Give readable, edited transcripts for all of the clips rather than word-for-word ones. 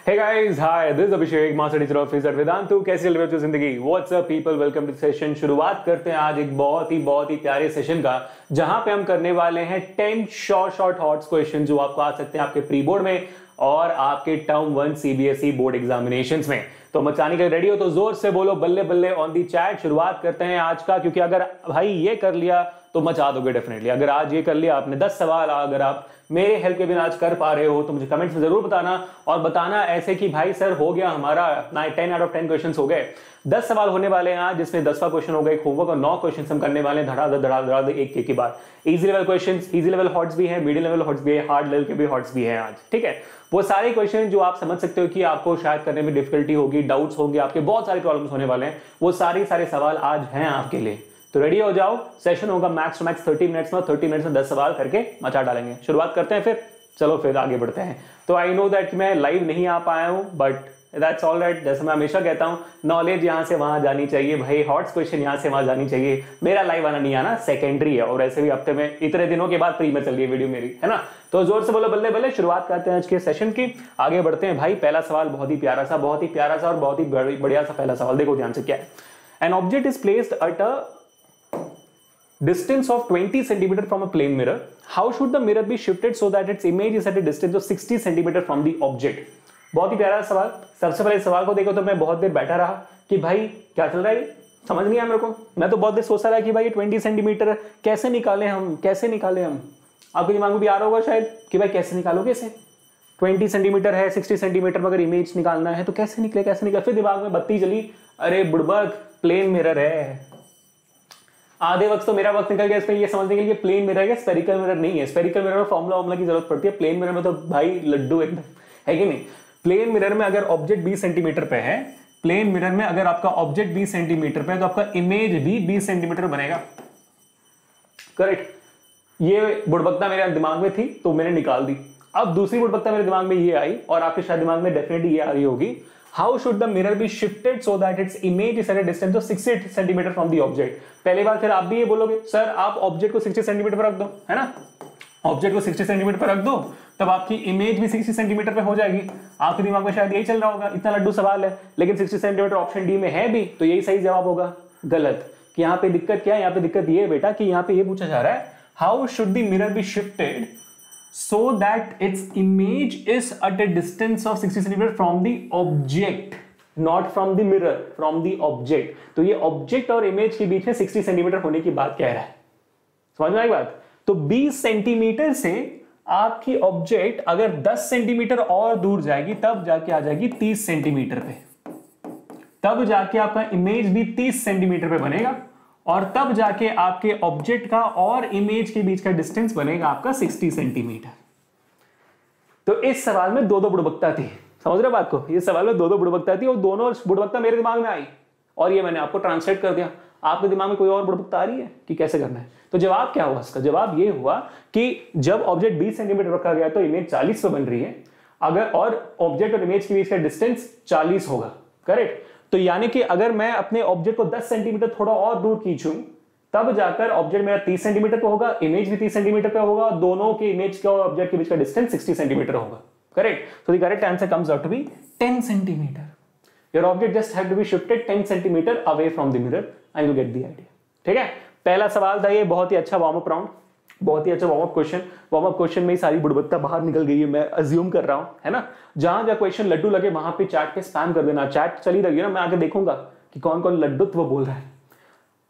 Hey guys, hi, this is Abhishek, master teacher of physics Vedantu. कैसे चल रही है जिंदगी? What's up people, welcome to session. शुरुआत करते हैं आज एक बहुत ही प्यारे सेशन का, जहां पे हम करने वाले हैं 10 शॉर्ट हॉट्स क्वेश्चन जो आपको आ सकते हैं आपके प्री बोर्ड में और आपके टर्म 1 सीबीएसई बोर्ड एग्जामिनेशंस में। तो मचाने के लिए रेडी हो तो जोर से बोलो बल्ले बल्ले ऑन दी चैट। शुरुआत करते हैं आज का, क्योंकि अगर भाई ये कर लिया तो मचा दोगे डेफिनेटली। अगर आज ये कर लिया आपने 10 सवाल, अगर आप मेरे हेल्प के बिना आज कर पा रहे हो तो मुझे कमेंट्स में जरूर बताना, और बताना ऐसे कि भाई सर हो गया हमारा 10 आउट ऑफ 10 क्वेश्चन हो गए। 10 सवाल होने वाले हैं आज, जिसमें 10वां क्वेश्चन होगा एक होमवर्क और 9 क्वेश्चन हम करने वाले हैं धड़ाधड़ एक की बार। Easy level question, easy level HOTS भी है, मीडियम लेवल हॉट्स भी है, हार्ड लेवल के भी हॉट्स भी है आज। ठीक है, वो सारे क्वेश्चन जो आप समझ सकते हो कि आपको शायद करने में डिफिकल्टी होगी, डाउट्स होंगे, आपके बहुत सारी प्रॉब्लम्स होने वाले हैं, वो सारे सवाल आज हैं आपके लिए। तो रेडी हो जाओ। सेशन होगा मैक्स टू मैक्स 30 मिनट्स में, 30 मिनट्स में 10 सवाल करके मचा डालेंगे। शुरुआत करते हैं फिर, चलो फिर आगे बढ़ते हैं। तो आई नो दैट मैं लाइव नहीं आ पाया हूं, बट दैट्स ऑल राइट। जैसे मैं हमेशा कहता हूं, नॉलेज यहां से वहां जानी चाहिए भाई, हॉट्स क्वेश्चन यहां से वहां जानी चाहिए। मेरा लाइव आना नहीं आना सेकेंडरी है, और ऐसे भी हफ्ते में इतने दिनों के बाद प्री में चल रही है वीडियो मेरी, है ना। तो जोर से बोलो बल्ले बल्ले। शुरुआत करते हैं आज के सेशन की, आगे बढ़ते हैं भाई। पहला सवाल बहुत ही प्यारा सा और बहुत ही बढ़िया सा पहला सवाल, देखो ध्यान से क्या है। An object is placed at a distance of 20 centimeter from a plane mirror. How should the mirror be shifted so that its image is at a distance of 60 centimeter from the object? बहुत ही प्यारा सवाल। सबसे पहले सवाल को देखो तो मैं बहुत देर बैठा रहा कि भाई क्या चल रहा है, समझ नहीं आया मेरे को। मैं तो बहुत देर सोच रहा कि भाई 20 सेंटीमीटर कैसे निकालें हम। आपके दिमाग में भी आ रहा होगा शायद कि भाई कैसे निकालोगे इसे। 20 सेंटीमीटर है, 60 सेंटीमीटर में अगर इमेज निकालना है तो कैसे निकले। फिर दिमाग में बत्ती जली, अरे बुड़बक प्लेन मिरर है। आधे वक्त तो मेरा वक्त निकल गया इसमें ये समझने के लिए प्लेन मिरर है, स्फेरिकल मिरर नहीं है। स्फेरिकल मिरर में फॉर्मूला की जरूरत पड़ती है, प्लेन मिरर में तो भाई लड्डू एकदम, है कि नहीं। प्लेन मिरर में अगर ऑब्जेक्ट 20 सेंटीमीटर पे है, प्लेन मिरर में अगर आपका ऑब्जेक्ट 20 सेंटीमीटर पे है तो आपका इमेज भी 20 सेंटीमीटर बनेगा। करेक्ट। ये बुड़बकता मेरे दिमाग में थी तो मैंने निकाल दी। अब दूसरी बुड़बकता मेरे दिमाग में ये आई, और आपके शायद दिमाग में डेफिनेटली ये आ रही होगी, How should the mirror be shifted so that its image is at a distance of 60 centimeter from the object? पहली बार फिर आप भी ये बोलोगे, सर आप ऑब्जेक्ट को 60 सेंटीमीटर पर रख दो, है ना। ऑब्जेक्ट को 60 सेंटीमीटर पर रख दो, तब आपकी इमेज भी 60 सेंटीमीटर पे हो जाएगी। आपके दिमाग में शायद यही चल रहा होगा, इतना लड्डू सवाल है, लेकिन 60 सेंटीमीटर ऑप्शन डी में है भी, तो यही सही जवाब होगा। गलत। कि यहाँ पे दिक्कत क्या है? यहाँ पे दिक्कत ये है बेटा कि यहाँ पे ये पूछा जा रहा है, how should the mirror be shifted so that its image is at a distance of 60 centimeter from the object, not from the mirror, from the object। तो ये ऑब्जेक्ट और इमेज के बीच में 60 सेंटीमीटर होने की बात कह रहा है। समझ में आई बात? तो 20 सेंटीमीटर से आपकी ऑब्जेक्ट अगर 10 सेंटीमीटर और दूर जाएगी तब जाके आ जाएगी 30 सेंटीमीटर पे, तब जाके आपका इमेज भी 30 सेंटीमीटर पे बनेगा, और तब जाके आपके ऑब्जेक्ट का और इमेज के बीच का डिस्टेंस बनेगा आपका 60 सेंटीमीटर। तो इस सवाल में दो बुड़बकता थी, समझ रहे बात को। इस सवाल में दो बुड़बकता थी, और दोनों बुड़बकता मेरे दिमाग में आई, और ये मैंने आपको ट्रांसलेट कर दिया। आपके दिमाग में कोई और बुड़बकता आ रही है कि कैसे करना है? तो जवाब क्या हुआ इसका? जवाब ये हुआ कि जब ऑब्जेक्ट 20 सेंटीमीटर रखा गया तो इमेज 40 पे बन रही है, अगर और ऑब्जेक्ट और इमेज के बीच का डिस्टेंस 40 होगा। करेक्ट। तो यानी कि अगर मैं अपने ऑब्जेक्ट को 10 सेंटीमीटर थोड़ा और दूर खींचूं, तब जाकर ऑब्जेक्ट मेरा 30 सेंटीमीटर पे होगा, इमेज भी 30 सेंटीमीटर पे होगा, दोनों के इमेज का और ऑब्जेक्ट के बीच का डिस्टेंस 60 सेंटीमीटर होगा। Correct. So the correct answer comes out to be 10 centimetre. Your object just have to be shifted 10 centimetre away from the mirror and you get the idea. ठीक है, पहला सवाल था ये, बहुत ही अच्छा वार्म अप राउंड, बहुत ही अच्छा warm up question. Warm up question में ही सारी बुड़बकता बाहर निकल गई है, मैं अज्यूम कर रहा हूं, है ना। जहां जहां क्वेश्चन लड्डू लगे वहां पे चैट पे स्पैम कर देना। चैट चली रही है ना, मैं आगे देखूंगा कि कौन कौन लड्डुत्व बोल रहा है।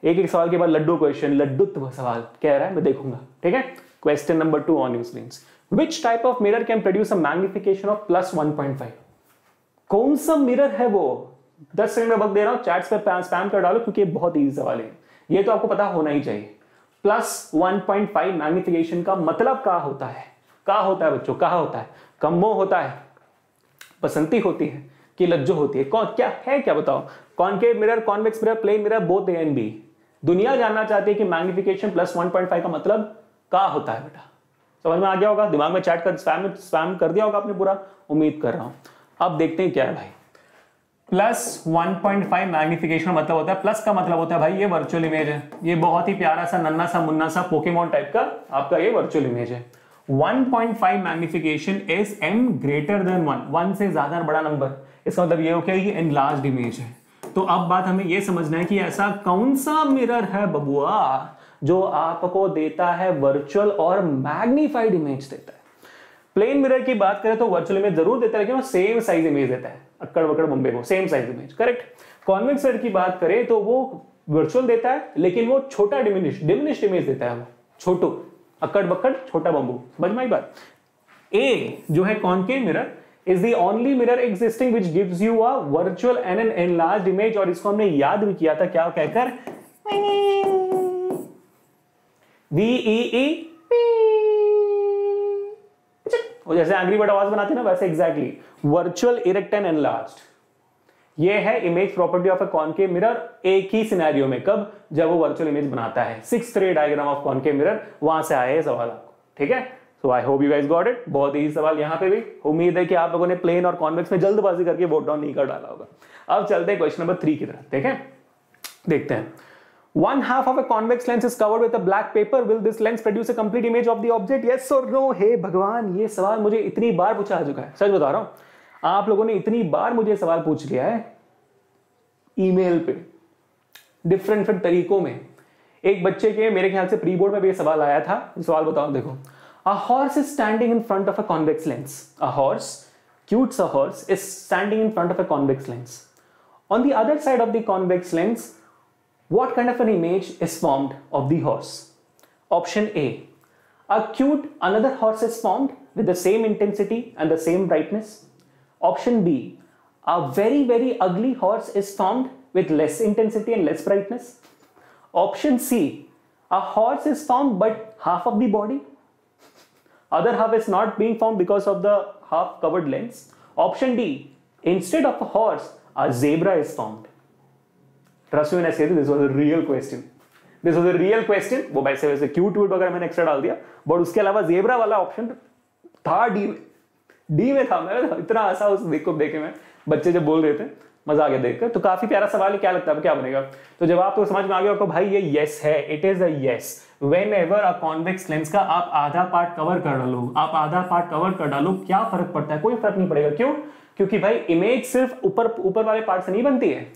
एक एक सवाल के बाद लड्डू क्वेश्चन, लड्डुत्व सवाल कह रहा है, मैं देखूंगा। ठीक है। Question number 2 on your screens. Which type of mirror can produce a magnification of +1.5? कौन सा मिरर है वो? 10 सेकंड में वक्त दे रहा हूं, चैट्स पे स्पैम कर डालो, क्योंकि ये बहुत ईजी सवाल है, ये तो आपको पता होना ही चाहिए। +1.5 मैग्निफिकेशन का मतलब क्या होता है? क्या होता है बच्चों? क्या होता है? कम्मो होता है, बसंती होती है, कि लज्जो होती है? कौन क्या है, क्या बताओ? Concave mirror, convex mirror, plane mirror, both A and B. दुनिया जानना चाहती है कि मैग्निफिकेशन +1.5 का मतलब क्या होता है बेटा। समझ में आ गया होगा? दिमाग में चैट कर स्पैम कर दिया होगा आपने पूरा, उम्मीद कर रहा हूं। अब देखते हैं क्या है भाई। +1.5 मैग्निफिकेशन मतलब होता है, प्लस का मतलब होता है भाई ये वर्चुअल इमेज है, ये बहुत ही प्यारा सा नन्ना सा मुन्ना सा पोकेमोन टाइप का आपका ये वर्चुअल इमेज है। 1.5 magnification is m greater than 1 से ज्यादा बड़ा नंबर। इसका मतलब ये हो गया कि एनलार्ज्ड इमेज है। तो अब बात हमें ये समझना है कि ऐसा कौन सा मिरर है बबुआ जो आपको देता है वर्चुअल और मैग्नीफाइड इमेज देता है। प्लेन मिरर की बात करें तो वर्चुअल इमेज जरूर देता है, लेकिन वो सेम साइज इमेज देता है, अक्कड़ बकड़ बम्बे को same size image, correct. Convex mirror की बात करें तो वो वर्चुअल देता है, लेकिन वो छोटा डिमिनिश्ड इमेज देता है, वो छोटू अक्कड़ बक्कड़ छोटा बम्बू। समझ में आई बात। ए जो है concave mirror is the only mirror existing which gives you a virtual and an enlarged image, और इसको हमने याद भी किया था क्या कहकर, VEE, वो जैसे एंग्री बर्ड आवाज बनाते हैं ना, वैसे exactly virtual, erect and enlarged. ये है image property of a concave mirror एक ही सिनेरियो में, कब, जब वो वर्चुअल इमेज बनाता है। 6th रे डायग्राम ऑफ कॉन्केव मिरर, वहां से आया है सवाल आपको, ठीक है। So I hope you guys got it. बहुत ही सवाल यहाँ पे भी, उम्मीद है कि आप लोगों ने प्लेन और कॉन्वेक्स में जल्दबाजी करके वोट डाउन नहीं कर डाला होगा। अब चलते हैं क्वेश्चन नंबर 3 की तरफ, ठीक है। देखते हैं। 1/2 of a convex lens is covered with a black paper. Will this lens produce a complete image of the object? Yes or no? हे भगवान, ये सवाल मुझे इतनी बार पूछा आ चुका है, सच बता रहा हूं। आप लोगों ने इतनी बार मुझे सवाल पूछ लिया है ईमेल पे, डिफरेंट तरीकों में। एक बच्चे के मेरे ख्याल से प्री बोर्ड में भी ये सवाल आया था। सवाल बताओ, देखो। A horse is standing in front of a convex lens. A horse, cute a horse, is standing in front of a convex lens. On the other side of the convex lens, what kind of an image is formed of the horse? Option A, a cute another horse is formed with the same intensity and the same brightness. Option B, a very ugly horse is formed with less intensity and less brightness. Option C, a horse is formed but half of the body, other half is not being formed because of the half covered lens. Option D, instead of a horse, a zebra is formed. Trust me when I say this was a real question. This was a real question. वो वैसे cute वगैरह मैंने extra डाल दिया, but उसके अलावा zebra वाला option था डी में था। मैं इतना हंसा उस देखे मैं, बच्चे जब बोल रहे थे, मजा आ गया देखकर। तो काफी प्यारा सवाल है, क्या लगता है क्या बनेगा। तो जवाब तो समझ में आ गया आपको भाई, ये यस है, it is a yes. Whenever a convex lens का आप आधा पार्ट कवर कर डालो, आप आधा पार्ट कवर कर डालो, क्या फर्क पड़ता है? कोई फर्क नहीं पड़ेगा। क्यों? क्योंकि भाई इमेज सिर्फ ऊपर वाले पार्ट से नहीं बनती है।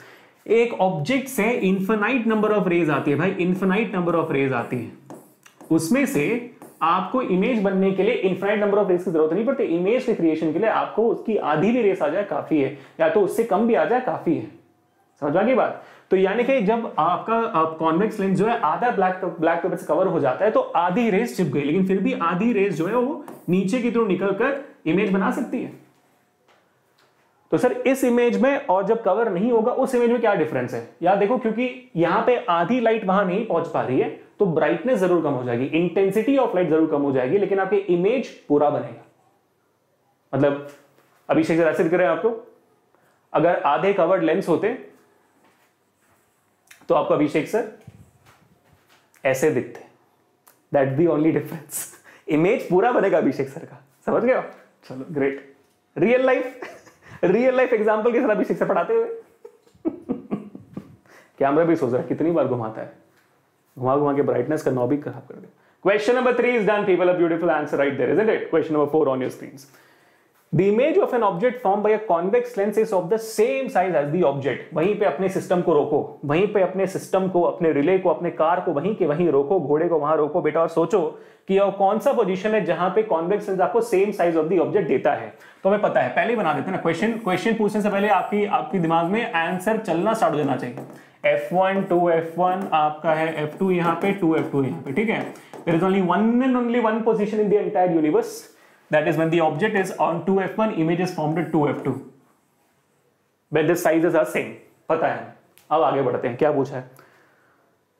एक ऑब्जेक्ट से इनफिनाइट नंबर ऑफ रेज आती है भाई, इनफिनाइट नंबर ऑफ रेज आती है। उसमें से आपको इमेज बनने के लिए इनफिनाइट नंबर ऑफ रेज की जरूरत नहीं पड़ती। इमेज के क्रिएशन के लिए आपको उसकी आधी भी रेस आ जाए काफी है, या तो उससे कम भी आ जाए काफी है। समझ आ गई बात। तो यानी कि जब आपका कॉन्वेक्स लेंस जो है आधा ब्लैक पेपर से कवर हो जाता है, तो आधी रेस चिप गई, लेकिन फिर भी आधी रेस जो है वो नीचे की तरफ निकलकर इमेज बना सकती है। तो सर इस इमेज में और जब कवर नहीं होगा उस इमेज में क्या डिफरेंस है? यार देखो, क्योंकि यहां पे आधी लाइट वहां नहीं पहुंच पा रही है, तो ब्राइटनेस जरूर कम हो जाएगी, इंटेंसिटी ऑफ लाइट जरूर कम हो जाएगी, लेकिन आपके इमेज पूरा बनेगा। मतलब अभिषेक सर ऐसे दिख रहे हैं आपको, अगर आधे कवर्ड लेंस होते तो आपको अभिषेक सर ऐसे दिखते। That's the only difference. Image पूरा बनेगा अभिषेक सर का, समझ गए? चलो ग्रेट। रियल लाइफ एग्जांपल के साथ अभिषेक सर पढ़ाते हुए कैमरा भी सोच रहा है कितनी बार घुमाता है, घुमा के ब्राइटनेस का नॉब भी खराब कर दे। Question number 3 is done, people. A beautiful answer right there, isn't it? Question number 4 on your screens. The image of an object formed by a convex lens is of the same size as the object. वहीं पे अपने system को रोको, वहीं पे अपने system को, अपने रिले को, अपने कार को वहीं के वहीं रोको, घोड़े को वहां रोको बेटा, और सोचो कि यह कौन सा पोजीशन है जहां पे कॉन्वेक्स लेंस आपको same size of the object देता है। तो हमें पता है, पहले ही बना देते हैं ना। क्वेश्चन पूछने से पहले आपकी दिमाग में आंसर चलना स्टार्ट हो जाना चाहिए। F1 2F1 आपका है, F2 यहाँ पे, 2F2 यहाँ पे, ठीक है। There is only one position in the entire universe. That is when the object is on 2F1, image is formed at 2F2. When the sizes are same. पता है। अब आगे बढ़ते हैं, क्या पूछा है?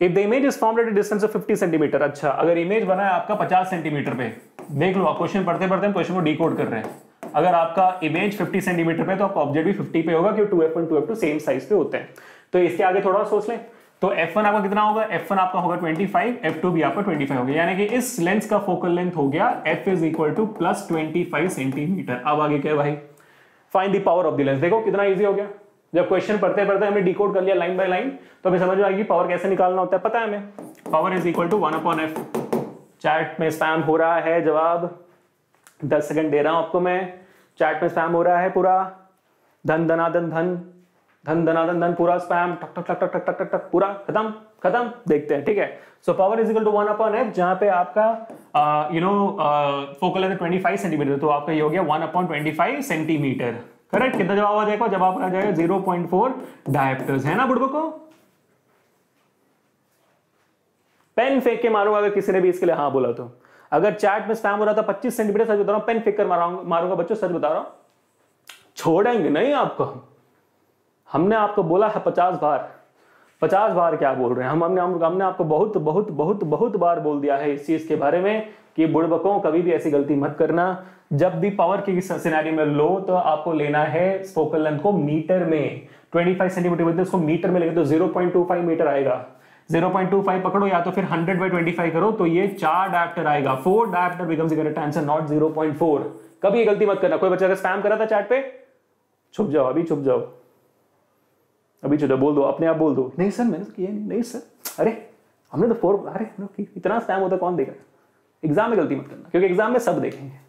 If the image is formed at a distance of 50 centimetre, अच्छा अगर इमेज बना है आपका 50 सेंटीमीटर पे, देख लो आप क्वेश्चन पढ़ते हम क्वेश्चन को डिकोड कर रहे हैं। अगर आपका इमेज 50 सेंटीमीटर पे तो आपका ऑब्जेक्ट भी 50 पे होगा, क्योंकि 2F1 2F2 सेम साइज पे होते हैं। तो इसके आगे थोड़ा सोच लें, तो F1 आपका कितना होगा? F1 आपका होगा 25, F2 भी आपका 25 होगा, यानी कि इस लेंस का फोकल लेंथ हो गया F is equal two plus 25 centimetre. अब आगे क्या भाई? Find the power of the lens. देखो कितना इजी हो गया। जब क्वेश्चन पढ़ते हमने डिकोड कर लिया लाइन बाय लाइन, तो हमें समझ में आएगी पावर कैसे निकालना होता है। पता है हमें, power is equal to 1/f। Chat में स्पैम हो रहा है, जवाब 10 सेकंड दे रहा हूं आपको मैं। चैट में स्पैम हो रहा है पूरा, धन धनाधन धन, धन धनाधन धन, पूरा स्पैम टक टक टक टक टक टक टक, पूरा खत्म खत्म। देखते हैं, ठीक है। So power is equal to 1/f, जहां पे आपका फोकल लेंथ 25 सेंटीमीटर, तो आपका ये हो गया 1/25 सेंटीमीटर। करेक्ट। कितना जवाब आ जाएगा? जवाब आ जाएगा 0.4 डायप्टर्स, है ना बुढ़बो को? पेन फेंक के मारूंगा अगर किसी ने भी इसके लिए हाँ बोला तो। अगर चैट में स्पैम हो रहा था 25 सेंटीमीटर, सच बता रहा हूं, पेन फेंक कर मारूंगा बच्चों, सच बता रहा हूं, छोड़ेंगे नहीं आपको। हमने आपको बोला है 50 बार, 50 बार क्या बोल रहे हैं हम, हमने आपको बहुत बहुत बहुत बहुत बार बोल दिया है इस चीज के बारे में कि बुड़बकों कभी भी ऐसी गलती मत करना। जब भी पावर की सिनेरियो में लो तो आपको लेना है फोकल लेंथ को मीटर में। 25 सेंटीमीटर उसको मीटर में लेंगे तो 0.25 मीटर आएगा। 0.25 पकड़ो या तो फिर 100/25 करो तो ये 4 डायप्टर आएगा। 4 dioptre becomes the correct answer, not 0.4। कभी ये गलती मत करना। कोई बच्चा अगर स्पैम कर रहा था चैट पे, छुप जाओ अभी, छुप जाओ अभी, चलो बोल दो, अपने आप बोल दो, नहीं सर मैंने तो किया नहीं सर, अरे हमने तो 4, अरे इतना स्पैम होता कौन देगा। एग्जाम में गलती मत करना, क्योंकि एग्जाम में सब देखेंगे।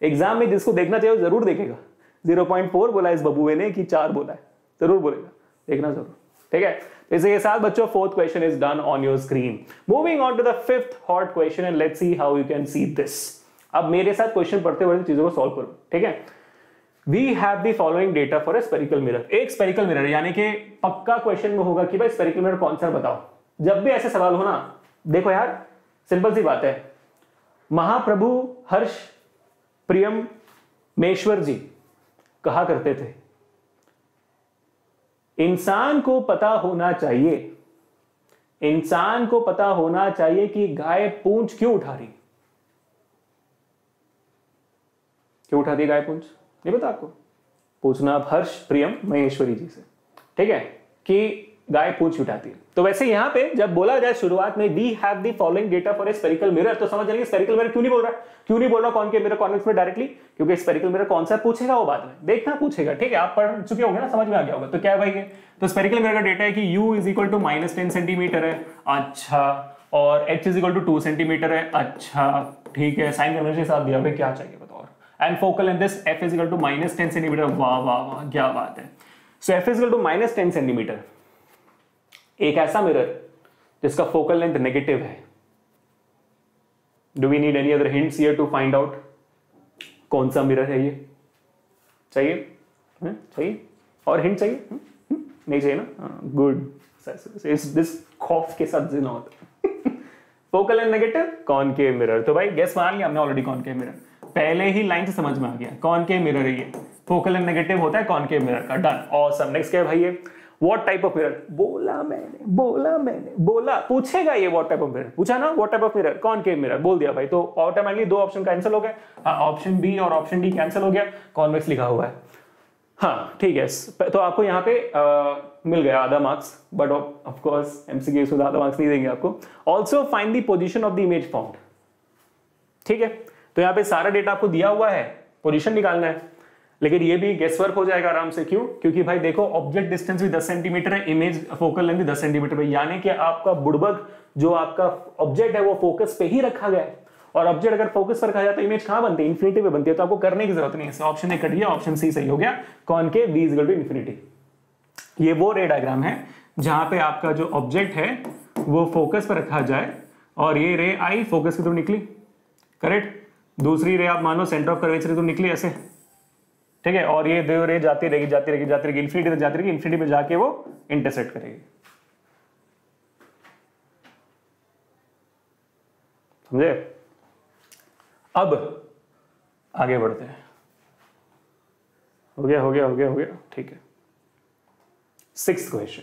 एग्जाम में जिसको देखना चाहिए वो जरूर देखेगा। 0.4 बोला इस बबुए ने कि 4 बोला है, जरूर बोलेगा, देखना जरूर, ठीक है। तो इसी के साथ बच्चों fourth question is done on your screen. Moving on to the fifth hot question and let's see how you can see this. अब मेरे साथ क्वेश्चन पढ़ते हुए चीजों को सॉल्व करो, ठीक है। We have the following data for a spherical mirror। एक स्पेरिकल मिरर, यानी कि पक्का क्वेश्चन में होगा कि भाई स्पेरिकल मिरर कौन सा बताओ। जब भी ऐसे सवाल हो ना, देखो यार सिंपल सी बात है, महाप्रभु हर्ष प्रियम मेश्वर जी कहा करते थे, इंसान को पता होना चाहिए, इंसान को पता होना चाहिए कि गाय पूंछ क्यों उठा रही, क्यों उठाती है गाय पूंछ, नहीं पता आपको? पूछना आप हर्ष प्रियम महेश्वरी जी से, ठीक है, कि गाय पूंछ उठाती है। तो वैसे यहां पे जब बोला जाए शुरुआत में we have the following data for a spherical mirror, तो समझ जाएंगे स्फेरिकल मिरर क्यों नहीं बोल रहा, क्यों नहीं बोल रहा concave mirror convex mirror directly, क्योंकि स्फेरिकल मिरर कौन सा पूछेगा वो बाद में देखना, पूछेगा, ठीक है। आप पढ़ चुके होंगे ना, समझ में आ गया होगा। तो क्या है भाई, तो स्फेरिकल मिरर का डेटा है कि u is equal to -10 centimetre है, अच्छा, और h is equal to 2 centimetre है, अच्छा, ठीक है। साइन कन्वेंशन के साथ दिया भाई, क्या चाहिए बताओ। And focal length this f is equal to -10 centimetre, वाह वाह वाह क्या बात है। So f is equal to -10 centimetre, एक ऐसा मिरर जिसका फोकल लेंथ नेगेटिव है। Do we need any other hints here to find out कौन सा मिरर है ये? चाहिए? चाहिए और हिंट चाहिए? नहीं चाहिए ना? गुड। दिस खौफ के साथ जिना होता है। Focal length negative, concave mirror. तो भाई गेस मान लिया हमने ऑलरेडी, कॉनकेव मिरर पहले ही लाइन से समझ में आ गया, कॉनकेव मिरर है ये, फोकल लेंथ नेगेटिव होता है कॉनकेव मिरर का। Done, awesome. नेक्स्ट क्या है भाई, ये व्हाट टाइप ऑफ मिरर, बोला मैंने बोला, पूछेगा ये व्हाट टाइप ऑफ मिरर, पूछा ना what type of mirror, concave mirror, बोल दिया भाई। तो ऑटोमेटिकली दो ऑप्शन कैंसिल हो गए, ऑप्शन बी और ऑप्शन डी कैंसिल हो गया, कॉन्वेक्स लिखा हुआ है। हाँ ठीक है, तो आपको यहाँ पे मिल गया आधा marks, but of course MCQ में आधा मार्क्स नहीं देंगे आपको। Also find the position of the image found, ठीक है। तो यहाँ पे सारा डेटा आपको दिया हुआ है, पोजीशन निकालना है, लेकिन ये भी गेस वर्क हो जाएगा आराम से। क्यों? क्योंकि भाई देखो ऑब्जेक्ट डिस्टेंस भी 10 सेंटीमीटर है, इमेज फोकल लेंथ भी 10 सेंटीमीटर है, यानी कि आपका बुड़बक जो आपका ऑब्जेक्ट है वो फोकस पे ही रखा गया है। और ऑब्जेक्ट अगर फोकस पर रखा जाए तो इमेज कहां बनती है? इन्फिनिटी पे बनती है। तो आपको करने की जरूरत नहीं है। ऑप्शन ए कट गया, ऑप्शन सी सही हो गया, concave v equal to infinity. ये वो रे डायग्राम है जहां पे आपका जो ऑब्जेक्ट है वो फोकस पर रखा जाए और ये रे आई फोकस की तरफ निकली, करेक्ट। दूसरी रे आप मानो सेंटर ऑफ कर्वेचर तो निकली ऐसे, ठीक है। और ये दो रे जाती रहेगी इन्फिनिटी तक जाती रहेगी, इन्फिनिटी पे जाके वो इंटरसेक्ट करेगी, समझे? अब आगे बढ़ते हैं। हो गया, ठीक है। 6th question.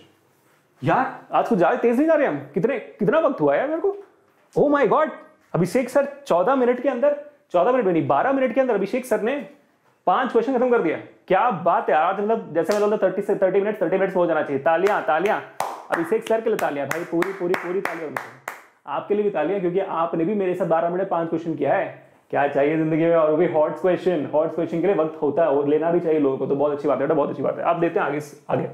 यार आज कुछ ज्यादा तेज नहीं जा रहे हम, कितना वक्त हुआ है मेरे को? Oh my God, Abhishek sir 14 minute के अंदर, 14 मिनट में नहीं 12 मिनट के अंदर अभिषेक सर ने 5 क्वेश्चन खत्म कर दिया। क्या बात है यार, मतलब जैसे मैं 30 मिनट हो जाना चाहिए। तालियां अभिषेक सर के लिए, तालियां भाई, पूरी तालियां आपके लिए भी तालियां, क्योंकि आपने भी मेरे साथ 12 मिनट 5 क्वेश्चन किया है। क्या चाहिए जिंदगी में, और भी हॉट क्वेश्चन के लिए वक्त होता है और लेना भी चाहिए लोगों को, तो बहुत अच्छी बात है, बहुत अच्छी बात है। आप देते हैं आगे।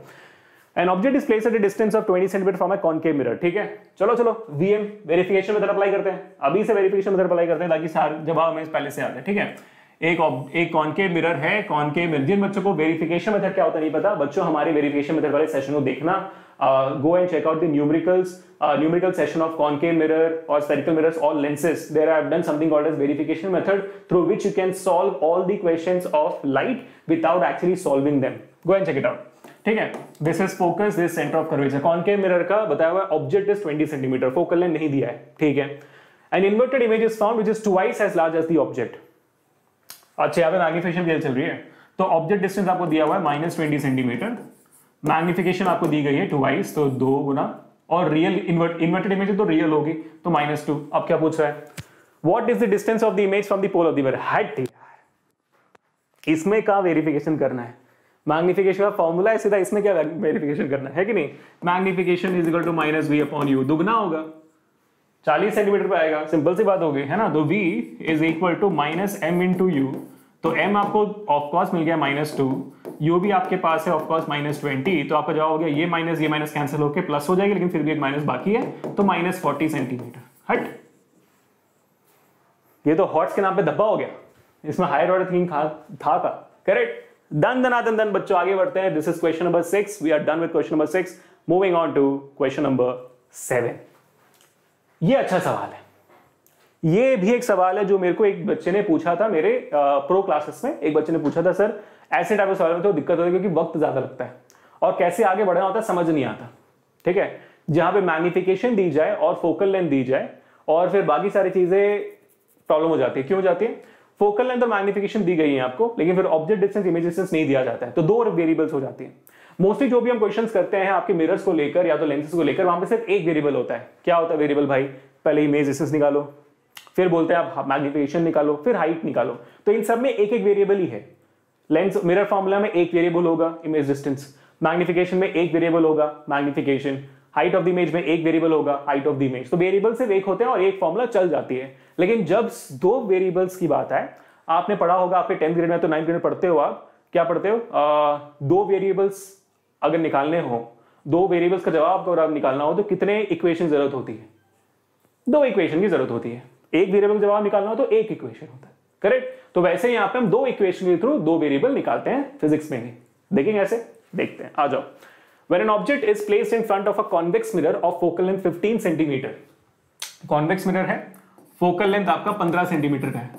An object is placed at a distance of 20 cm from a concave mirror, ठीक है। चलो VM वेरिफिकेशन मेथड अप्लाई करते हैं, अभी से वेरिफिकेशन मेथड अप्लाई करते हैं ताकि सारे जवाब हमें पहले से आ जाए, ठीक है। एक कॉनकेव मिरर है, कॉनकेव मिरर। जिन बच्चों को वेरिफिकेशन मेथड क्या होता है नहीं पता, बच्चों हमारे वेरिफिकेशन मेथड वाले सेशन को देखना, go and check out the numerical session of concave mirror और स्फेरिकल मिरर्स और lenses. There I have done something called as verification method through which you can solve all the questions of light without actually solving them. Go and check it out. ठीक है, this is focus, this centre of curvature. Concave mirror का बताया हुआ object is 20 centimetre, focal length नहीं दिया है। ठीक है, an inverted image is found which is twice as large as the object. अच्छा, यहाँ पे मैग्निफिकेशन स्केल चल रही है, तो ऑब्जेक्ट डिस्टेंस आपको दिया हुआ है -20 सेंटीमीटर, मैग्निफिकेशन आपको दी गई है ट्वाइस, तो 2 गुना, और रियल इन्वर्टेड इमेज तो रियल होगी तो -2। अब क्या पूछ रहा है, what is the distance of the image from the pole of the mirror. Height, इसमें क्या वेरिफिकेशन करना है, मैग्निफिकेशन का फॉर्मूला है सीधा, इसमें क्या वेरिफिकेशन करना है कि नहीं। Magnification is equal to -v/u, दुगना होगा 40 सेंटीमीटर पे आएगा, सिंपल सी बात हो गई है ना। तो v is equal to -m/u, तो m आपको ऑफ कोर्स मिल गया -2, u भी आपके पास है ऑफ कोर्स -20, तो आपका जवाब हो गया ये माइनस कैंसिल होकर प्लस हो जाएगी, लेकिन फिर भी एक माइनस बाकी है, तो -40 सेंटीमीटर। हट, ये तो हॉट्स के नाम पे धब्बा हो गया, इसमें हायर ऑर्डर थिंकिंग था का। करेक्ट, दन बच्चों आगे बढ़ते हैं। This is question number 6, we are done with question number 6, moving on to question number 7। ये अच्छा सवाल है, ये भी एक सवाल है जो मेरे को एक बच्चे ने पूछा था मेरे प्रो क्लासेस में। एक बच्चे ने पूछा था, सर ऐसे टाइप के सवाल में तो दिक्कत होती है क्योंकि वक्त ज्यादा लगता है और कैसे आगे बढ़ना होता है समझ नहीं आता। ठीक है, जहां पे मैग्निफिकेशन दी जाए और फोकल लेंथ दी जाए और फिर बाकी सारी चीजें प्रॉब्लम हो जाती है। क्यों हो जाती है, फोकल लेंथ और मैग्निफिकेशन दी गई है आपको, लेकिन फिर ऑब्जेक्ट डिस्टेंस इमेज डिस्टेंस नहीं दिया जाता है, तो 2 वेरिएबल्स हो जाती है। मोस्टली जो भी हम क्वेश्चंस करते हैं आपके मिरर्स को लेकर या तो लेंसेज को लेकर, वहां पे सिर्फ एक वेरिएबल होता है। क्या होता है वेरिएबल भाई, पहले इमेज डिस्टेंस निकालो, फिर बोलते हैं आप मैग्निफिकेशन निकालो, फिर हाइट निकालो, तो इन सब में एक एक वेरिएबल ही है। लेंस मिरर फॉर्मूला में एक वेरिएबल होगा इमेज डिस्टेंस, मैग्निफिकेशन में एक वेरिएबल होगा magnification, height of the image में एक वेरिएबल होगा हाइट ऑफ द इमेज। तो वेरिएबल सिर्फ एक होते हैं और एक फॉर्मूला चल जाती है। लेकिन जब 2 वेरिएबल्स की बात है, आपने पढ़ा होगा आपके 10th ग्रेड में, तो 9th ग्रेड में पढ़ते हो, आप क्या पढ़ते हो, 2 वेरिएबल्स अगर निकालने हो, 2 वेरिएबल्स का जवाब अगर निकालना हो तो कितने इक्वेशन जरूरत होती है, 2 इक्वेशन की जरूरत होती है। एक वेरिएबल का जवाब निकालना हो तो एक इक्वेशन होता है। करेक्ट, तो वैसे यहाँ पे हम 2 इक्वेशन के थ्रू 2 वेरिएबल निकालते हैं फिजिक्स में ही। देखेंगे ऐसे, देखते हैं, आ जाओ। When an object is placed in front of a convex mirror of focal length 15 centimetre, convex mirror है, फोकल लेंथ आपका 15 सेंटीमीटर का है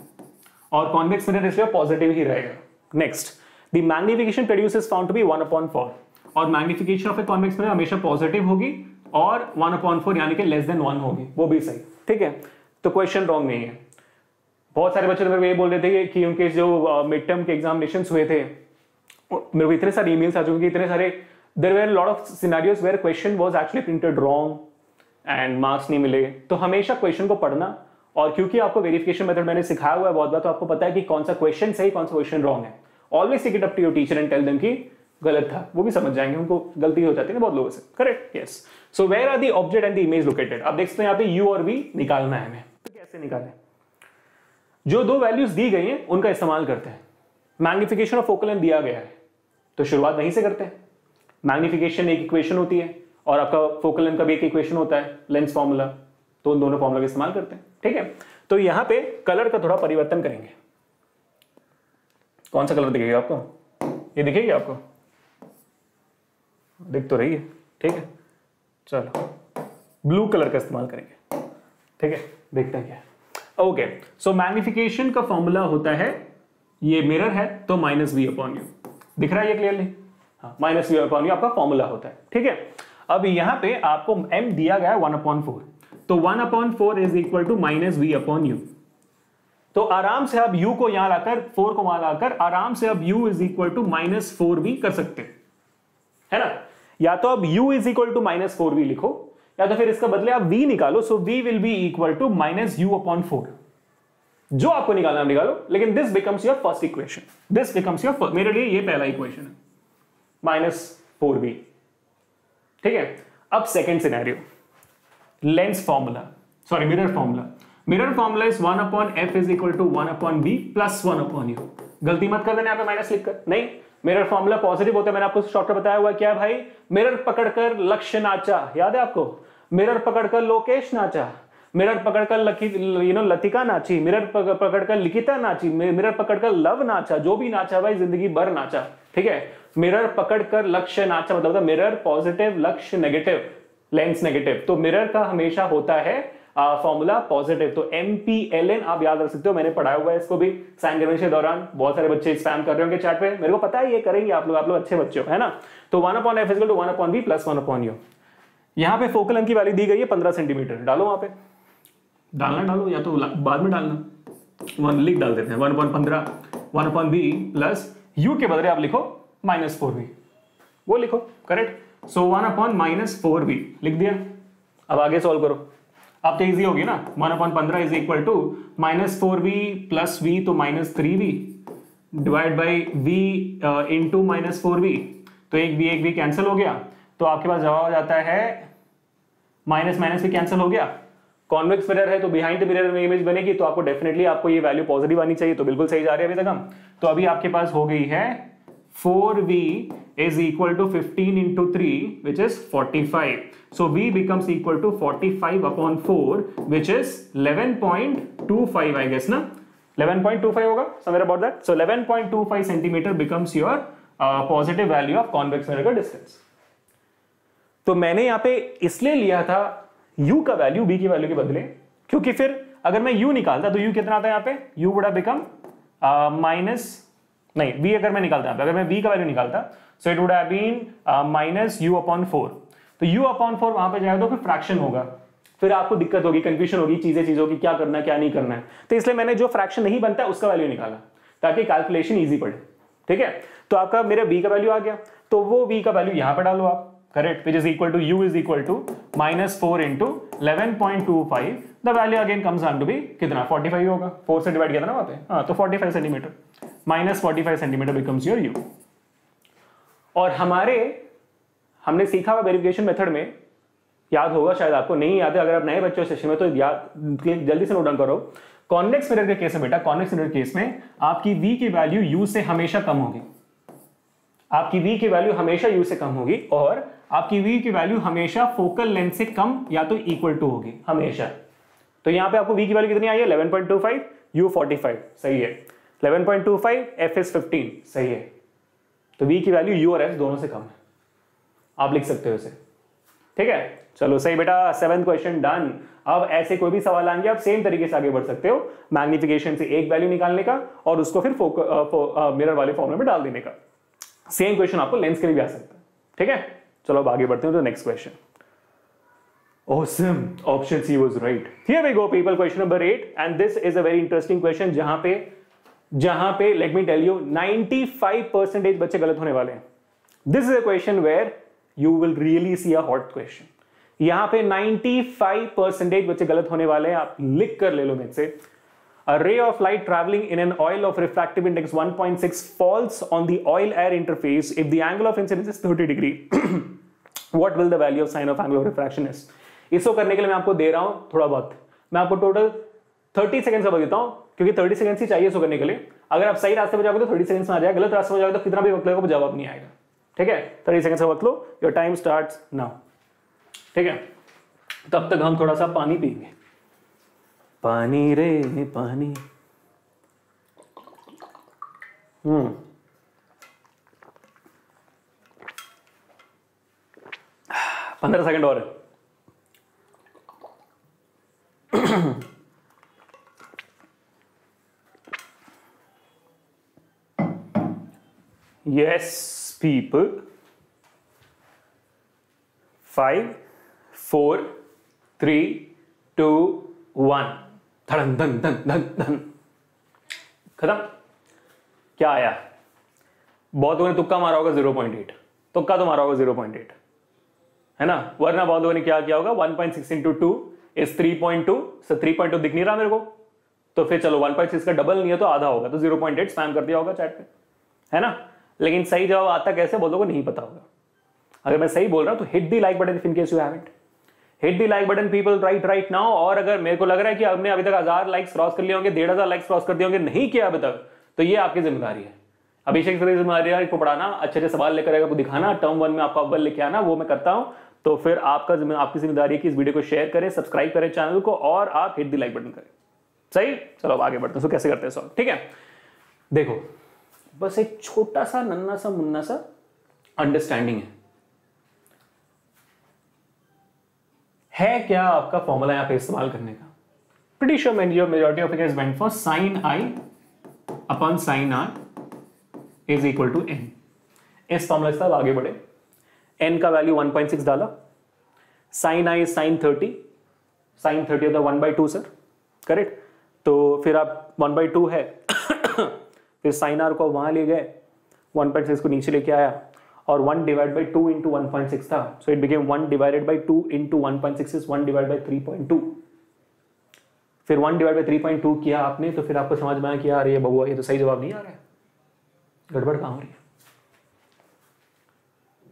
और कॉन्वेक्स मिरर इसलिए पॉजिटिव ही रहेगा। Next, the magnification produce is found to be 1/4, और magnification of a convex mirror हमेशा पॉजिटिव होगी और 1/4 यानी कि -1 होगी, वो भी सही। ठीक है, तो क्वेश्चन रॉन्ग नहीं है। बहुत सारे बच्चे मेरे को ये बोल रहे थे कि उनके जो मिड टर्म के एग्जामिनेशंस हुए थे, मेरे को इतने सारे ईमेल्स आ चुके, इतने सारे, there were a lot of scenarios where question was actually printed wrong and marks नहीं मिले। तो हमेशा क्वेश्चन को पढ़ना, और क्योंकि आपको वेरिफिकेशन मेथड मैंने सिखाया हुआ है बहुत बार, तो आपको पता है कि कौन सा क्वेश्चन सही कौन सा क्वेश्चन रॉन्ग है। Always take it up to your teacher and tell them कि गलत था, वो भी समझ जाएंगे, उनको गलती हो जाती है ना बहुत लोगों से। Correct, yes. So where are the object and the image located. आप देख सकते हैं यहाँ पे u और v निकालना है हमें, तो कैसे निकालें, जो 2 वैल्यूज दी गई हैं उनका इस्तेमाल करते हैं। मैग्निफिकेशन और फोकल लेंथ दिया गया है तो शुरुआत वहीं से करते हैं। मैग्निफिकेशन एक इक्वेशन होती है और आपका फोकल लेंथ का भी एक इक्वेशन होता है, लेंस फॉर्मूला, तो उन दोनों फॉर्मूला का इस्तेमाल करते हैं। ठीक है, तो यहां पे कलर का थोड़ा परिवर्तन करेंगे। कौन सा कलर दिखेगा आपको, ये दिखेगी आपको, दिख तो रही है। ठीक है, चलो ब्लू कलर का इस्तेमाल करेंगे। ठीक है, देखते हैं क्या। ओके, सो मैग्निफिकेशन का फॉर्मूला होता है, ये मिरर है तो -v/u, दिख रहा है ये क्लियरली, -v/u आपका फॉर्मूला होता है। ठीक है, अब यहां पे आपको m दिया गया है 1/4, तो 1/4 इज इक्वल टू -v/u। तो आराम से आप u को यहां लाकर 4 को वहां लाकर आराम से आप u is equal to -4v कर सकते है ना। या तो आप u is equal to -4v लिखो, या तो फिर इसका बदले आप v निकालो। So v will be equal to -u/4, जो आपको निकालना निकालो, लेकिन this becomes your first equation, this becomes your, मेरे लिए ये पहला इक्वेशन है -4v। ठीक है, अब second scenario, lens formula, sorry mirror formula. Mirror formula is 1/f is equal to 1/b plus 1/u। गलती मत कर देना यहाँ पे माइनस लिखकर, नहीं, मिरर फॉर्मूला पॉजिटिव होता है। मैंने आपको शॉर्टकट बताया हुआ क्या है भाई, मिरर पकड़कर लक्ष्य नाचा, याद है आपको, मिरर पकड़कर लोकेश नाचा, मिरर पकड़कर लतिका नाची, मिरर पकड़कर लिखिता नाची, मिरर पकड़कर लव नाचा, जो भी नाचा भाई जिंदगी भर नाचा। ठीक है, मिरर पकड़कर लक्ष्य नाचा मतलब मिरर पॉजिटिव, लक्ष्य नेगेटिव, लेंस नेगेटिव। तो मिरर का हमेशा होता है फॉर्मूला पॉजिटिव। तो MPLN आप याद रख सकते हो, मैंने पढ़ाया हुआ है इसको भी साइन कन्वेंशन के दौरान। बहुत सारे बच्चे स्पैम कर रहे होंगे चैट पे, मेरे को पता है ये करेंगे आप लोग अच्छे बच्चे हो, है ना। तो 1/f = 1/v + 1/u। यहां पे फोकल लेंथ की वैल्यू दी गई है 15 सेंटीमीटर, डालो वहां पे, डालो या तो बाद में डालना, 1 लिख डाल देते हैं 1/15 1/v + u के बदले आप लिखो -4v, वो लिखो करेक्ट। सो 1/-4v लिख दिया। अब आगे सॉल्व करो, अब तो इजी होगी ना। 1/15 = -4v + v तो -3v divide by v into -4v, तो एक v कैंसिल हो गया, तो आपके पास जवाब आ जाता है माइनस भी कैंसिल हो गया। कॉन्वेक्स मिरर है तो बिहाइंड द मिरर में इमेज बनेगी, तो आपको डेफिनेटली आपको ये वैल्यू पॉजिटिव आनी चाहिए, तो बिल्कुल सही जा रहे हैं अभी तक हम। तो अभी आपके पास हो गई है 4v = 15 × 3 which is 45. So v becomes equal to 45/4 which is 11.25 I guess ना, 11.25 होगा somewhere about that. So 11.25 centimeter becomes your positive value of convex mirror का distance. तो मैंने यहाँ पे इसलिए लिया था u का वैल्यू v की वैल्यू के बदले, क्योंकि फिर अगर मैं u निकालता तो u कितना आता है यहाँ पे, u would have become v अगर मैं निकालता, अगर मैं v का वैल्यू निकालता so it would have been -u/4। तो u/4 वहां पे जाएगा तो फिर फ्रैक्शन होगा, फिर आपको दिक्कत होगी, कंफ्यूजन होगी, चीजों की क्या करना है क्या नहीं करना है। तो इसलिए मैंने जो फ्रैक्शन नहीं बनता है उसका वैल्यू निकाला ताकि कैलकुलेशन ईजी पड़े। ठीक है, तो आपका मेरा v का वैल्यू आ गया, तो वो v का वैल्यू यहां पर डालो आप, correct, which is equal to u is equal to -4 × 11.25। The value again comes down to be कितना, 45 होगा, 4 से डिवाइड किया था ना वहां पे, हाँ, तो 45 centimetre, -45 centimetre becomes your u। और हमने सीखा हुआ वेरिफिकेशन मेथड में, याद होगा शायद आपको, नहीं याद है अगर आप नए बच्चे हो सेशन में तो याद जल्दी से नोट डाउन करो। कॉन्वेक्स मिरर के केस में बेटा, कॉन्वेक्स मिरर केस में आपकी v की वैल्यू u से हमेशा कम होगी, आपकी v की वैल्यू हमेशा u से कम होगी, और आपकी v की वैल्यू हमेशा फोकल लेंथ से कम या तो इक्वल टू होगी हमेशा। तो यहां पे आपको v की वैल्यू कितनी आई है, 11.25, u 45, सही है, 11.25, f is 15, सही है। तो v की वैल्यू u और f दोनों से कम है, आप लिख सकते हो इसे। ठीक है, चलो सही बेटा, 7th क्वेश्चन डन। अब ऐसे कोई भी सवाल आएंगे आप सेम तरीके से आगे बढ़ सकते हो, मैग्निफिकेशन से एक वैल्यू निकालने का और उसको फिर मिरर वाले फॉर्मूले में डाल देने का। सेम क्वेश्चन आपको लेंस के लिए भी आ सकता है। ठीक है, चलो अब आगे बढ़ते हैं तो next question. Awesome, option C was right. Here we go people, question number 8 and this is a very interesting question जहां पे let me tell you 95% बच्चे गलत होने वाले हैं। This is a question where you will really see a hot question. यहां पे 95% बच्चे गलत होने वाले हैं, आप लिख कर ले लो मेरे से। A ray of light traveling in an oil of refractive index 1.6 falls on the oil-air interface if the angle of incidence is 30 degree. What will the value of sin of angle of refraction is? इसको करने के लिए मैं आपको दे रहा हूं थोड़ा बहुत, मैं आपको टोटल 30 सेकंड का वक्त देता हूं, क्योंकि 30 सेकंड ही चाहिए इसको करने के लिए। अगर आप सही रास्ते पर जाओगे तो 30 सेकंड में आ जाएगा, गलत रास्ते में जाओगे तो कितना भी वक्त लगेगा जवाब नहीं आएगा। ठीक है, 30 सेकंड का वक्त लो, योर टाइम स्टार्ट्स नाउ। ठीक है, तब तक हम थोड़ा सा पानी पिएंगे। पानी रे पानी। 15 सेकंड और है। Yes, people. 5, 4, 3, 2, 1 धड़न धन धन धन धन, खत्म। क्या आया? बहुत लोगों ने तुक्का मारा होगा 0.8, तुक्का तो मारा होगा 0.8, है ना, वरना बहुत लोगों ने क्या किया होगा 1.6 × 2 is 3.2, so 3.2 दिख नहीं रहा मेरे को, तो फिर चलो 1.6 का डबल नहीं है तो आधा होगा, तो 0.8 स्पैम कर दिया होगा चैट पे, है ना। लेकिन सही जवाब आता कैसे बहुत लोगों को नहीं पता होगा। अगर मैं सही बोल रहा हूं तो hit the like button if in case you haven't, hit the like button people right now. और अगर मेरे को लग रहा है कि आपने अभी तक 1000 लाइक्स क्रॉस कर लिए होंगे, 1500 लाइक्स क्रॉस कर दिए होंगे, नहीं किया अभी तक, तो ये आपकी जिम्मेदारी है। अभिषेक सर की जिम्मेदारी है, इसको पढ़ाना, अच्छे अच्छे सवाल लेकर आएगा, आपको दिखाना, टर्म 1 में आपको अव्वल लेके आना, वो मैं करता हूं। तो फिर आपकी जिम्मेदारी है कि इस वीडियो को शेयर करें, सब्सक्राइब करें चैनल को और आप हिट द लाइक बटन करें। सही, चलो अब आगे बढ़ते हैं। सो कैसे करते हैं सॉल्व, ठीक है। देखो बस एक छोटा सा नन्ना सा मुन्ना सा अंडरस्टैंडिंग है क्या आपका फॉर्मूला यहां पे इस्तेमाल करने का। Pretty sure majority of it went for sine i upon sine r is equal to n. इस फॉर्मूला से आगे बढ़े, एन का वैल्यू 1.6 डाला, साइन आई साइन 30, साइन 30 होता है 1/2 सर, करेक्ट। तो फिर आप 1/2 है फिर साइन आर को वहां ले गए, 1.6 को नीचे लेके आया और 1 डिवाइड बाई 2 इंटू 1.6 था, so it became 1 divided by 2 into 1.6 is 1 divide by 3.2। फिर 1 डिवाइड बाई 3.2 किया आपने, तो फिर आपको समझ में आया कि यार ये बबुआ ये तो सही जवाब नहीं आ रहा है, गड़बड़ कहां हो रही है।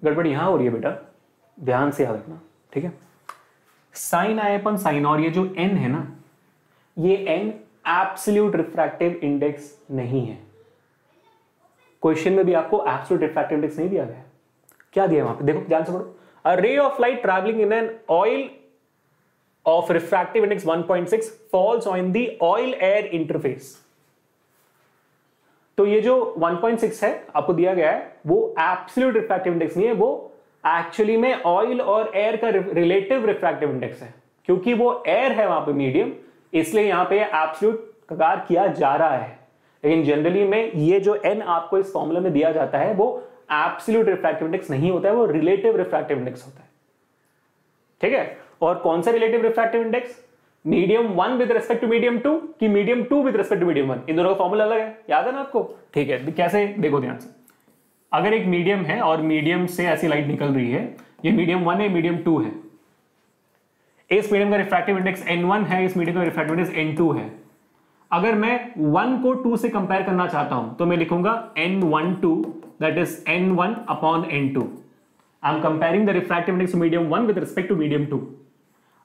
गड़बड़ यहां हो रही है बेटा, ध्यान से याद रखना, ठीक है। साइन आई अपन साइन, और ये जो n है ना, ये n एब्सोल्यूट रिफ्रैक्टिव इंडेक्स नहीं है। क्वेश्चन में भी आपको एब्सोल्यूट रिफ्रैक्टिव इंडेक्स नहीं दिया गया है। क्या दिया वहां पे, देखो ध्यान से पढ़ो। A ray of light travelling in an oil of refractive index 1.6 falls on the oil air interface. तो ये जो 1.6 है आपको दिया गया है, वो एब्सोल्यूट रिफ्रैक्टिव इंडेक्स नहीं है, वो एक्चुअली में ऑयल और एयर का रिलेटिव रिफ्रैक्टिव इंडेक्स है। क्योंकि वो एयर है वहां पे मीडियम, इसलिए यहां पे एब्सोल्यूट कगार किया जा रहा है। लेकिन जनरली में ये जो n आपको इस फॉर्मूला में दिया जाता है वो एब्सोल्यूट रिफ्रैक्टिव इंडेक्स नहीं होता है, वो रिलेटिव रिफ्रैक्टिव इंडेक्स होता है, ठीक है। और कौन सा relative refractive index, medium 1 with respect to medium 2 कि medium 2 with respect to medium 1, इन दोनों का फॉर्मूला अलग है, याद है ना आपको, ठीक है। कैसे, देखो ध्यान से। अगर एक मीडियम है और मीडियम से ऐसी लाइट निकल रही है, ये मीडियम 1 है, मीडियम 2 है, इस मीडियम का रिफ्रैक्टिव इंडेक्स n1 है, इस मीडियम का रिफ्रैक्टिव इंडेक्स n2 है। अगर मैं 1 को 2 से कंपेयर करना चाहता हूं तो मैं लिखूंगा n12 that is n1 upon n2। I am comparing the refractive index medium 1 with respect to medium 2।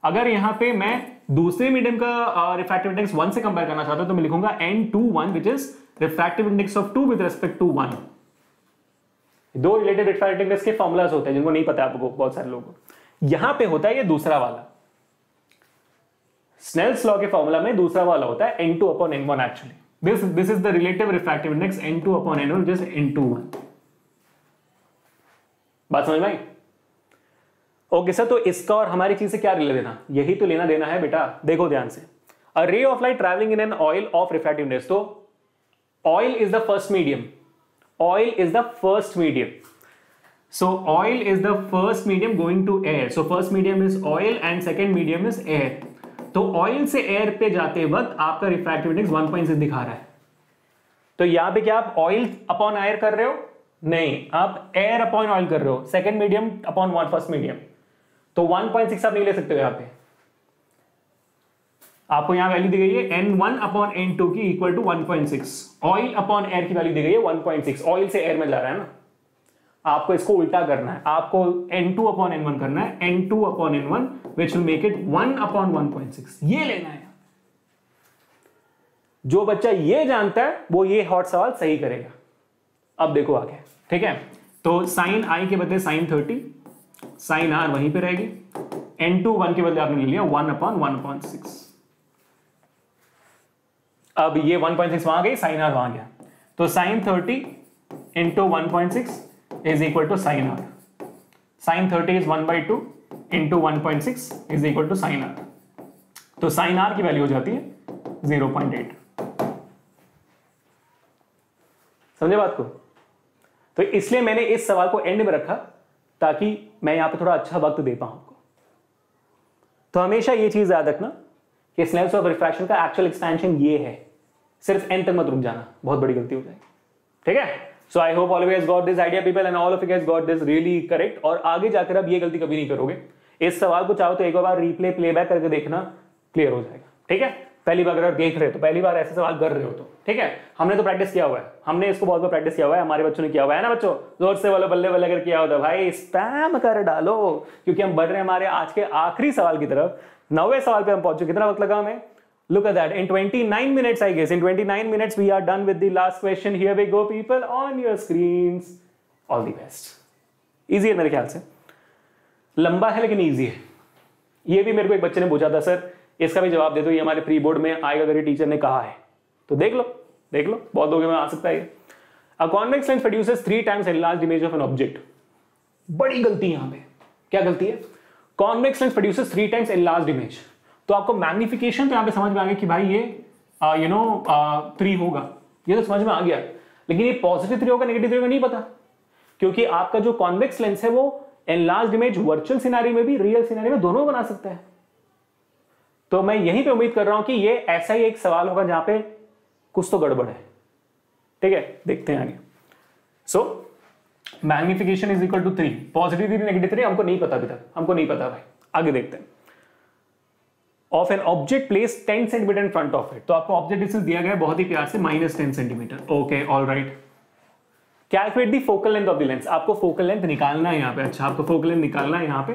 अगर यहां पे मैं दूसरे मीडियम का रिफ्रैक्टिव इंडेक्स 1 से कंपेयर करना चाहता हूं तो मैं लिखूंगा n21 which is refractive index of 2 with respect to 1। दो रिलेटिव रिफ्रैक्टिव इंडेक्स के फॉर्मूलाज होते हैं जिनको नहीं पता आपको, बहुत सारे लोगों को। यहां पे होता है ये दूसरा वाला, स्नेल्स लॉ के फॉर्मूला में दूसरा वाला होता है n2 upon n1 actually. This is the relative refractive index n2 upon n1 which is n21। बात समझ में आई? ओके सर, तो इसका और हमारी चीज से क्या लेना देना, यही तो लेना देना है बेटा। देखो ध्यान से, a ray of light travelling in an oil of refractive index, तो oil is the first medium, oil is the first medium, so oil is the first medium going to air, so first medium is oil and second medium is air। तो oil से air पे जाते वक्त आपका refractive index 1.6 दिखा रहा है। तो यहां पे क्या आप ऑयल अपॉन एयर कर रहे हो, नहीं, आप एयर अपॉन ऑयल कर रहे हो, second medium upon one first medium. तो 1.6 आप नहीं ले सकते हो। यहां पे आपको यहां वैल्यू दी गई है n1 अपॉन n2 की equal to 1.6, oil upon air की वैल्यू दी गई है 1.6, ऑयल से एयर में जा रहा है ना। आपको इसको उल्टा करना है, आपको n2 अपॉन n1 करना है, n2 upon n1 which will make it 1 upon 1.6, ये लेना है। जो बच्चा ये जानता है वो ये हॉट सवाल सही करेगा। अब देखो आगे, ठीक है। तो साइन आई के बदले साइन 30, साइन आर वहीं पे रहेगी, n2 1 के बदले आपने ले लिया 1 अपॉन 1.6। अब ये 1.6 वहां गई, साइन आर वहां गया, तो sign 30 into 1.6 is equal to sin r. Sin 30 is 1/2 into 1.6 is equal to sin r. तो sin r की वैल्यू हो जाती है 0.8। समझे बात को? तो इसलिए मैंने इस सवाल को एंड में रखा ताकि मैं यहां पे थोड़ा अच्छा वक्त दे पाऊं आपको। तो हमेशा ये चीज याद रखना कि स्नेल्स लॉ ऑफ रिफ्रैक्शन का एक्चुअल एक्सपेंशन ये है, सिर्फ एन तक मत रुक जाना, बहुत बड़ी गलती हो जाएगी, ठीक है। So I hope all of you guys got this idea people and all of you guys got this really correct। और आगे जाकर अब ये गलती कभी नहीं करोगे। इस सवाल को चाहो तो एक बार रिप्ले प्लेबैक करके देखना, क्लियर हो जाएगा, ठीक है। पहली बार अगर देख रहे हो तो, पहली बार ऐसे सवाल कर रहे हो तो, ठीक है। हमने तो प्रैक्टिस किया हुआ है, हमने इसको बहुत बार प्रैक्टिस किया हुआ है, हमारे बच्चों ने किया हुआ है ना बच्चों, जोर से बोलो, बल्ले बल्ले कर किया होता भाई, स्पैम कर डालो, क्योंकि हम बढ़ रहे हैं हमारे आज के आखिरी सवाल की तरफ। 9वें सवाल पे हम पहुंचे, कितना वक्त लगा हमें, look at that, in 29 minutes I guess, in 29 minutes we are done with the last question। Here we go people on your screens, all the best, easy है मेरे ख्याल से। लंबा है लेकिन ईजी है। ये भी मेरे को एक बच्चे ने पूछा था, सर इसका भी जवाब दे दो, ये हमारे प्री बोर्ड में आएगा अगर ये टीचर ने कहा है तो देख लो बहुत लोगों में आ सकता है। A convex lens produces 3 times enlarged image of an object. बड़ी गलती यहां पे, क्या गलती है? Convex lens produces 3 times enlarged image. तो आपको मैग्निफिकेशन पे यहां पे समझ में आ गया कि भाई ये 3 होगा, ये तो समझ में आ गया, लेकिन ये पॉजिटिव 3 होगा नेगेटिव 3 होगा नहीं पता, क्योंकि आपका जो कॉन्वेक्स लेंस है वो एनलार्ज्ड इमेज वर्चुअल सिनेरियो में भी रियल सिनेरियो में दोनों बना सकता है। तो मैं यहीं पे उम्मीद कर रहा हूं कि ये ऐसा ही एक सवाल होगा जहां पे कुछ तो गड़बड़ है। ठीक है, देखते हैं आगे। So magnification is equal to 3, positive 3 negative 3 हमको नहीं पता अभी तक, हमको नहीं पता भाई। आगे देखते हैं। Of an object place 10 centimetre in front of it. तो आपको ऑब्जेक्ट डिस्टेंस दिया गया है बहुत ही प्यार से -10 centimetre. Okay, alright. Calculate the focal length of the lens. आपको फोकल लेंथ निकालना है यहाँ पे। अच्छा, आपको फोकल लेंथ निकालना है यहाँ पे।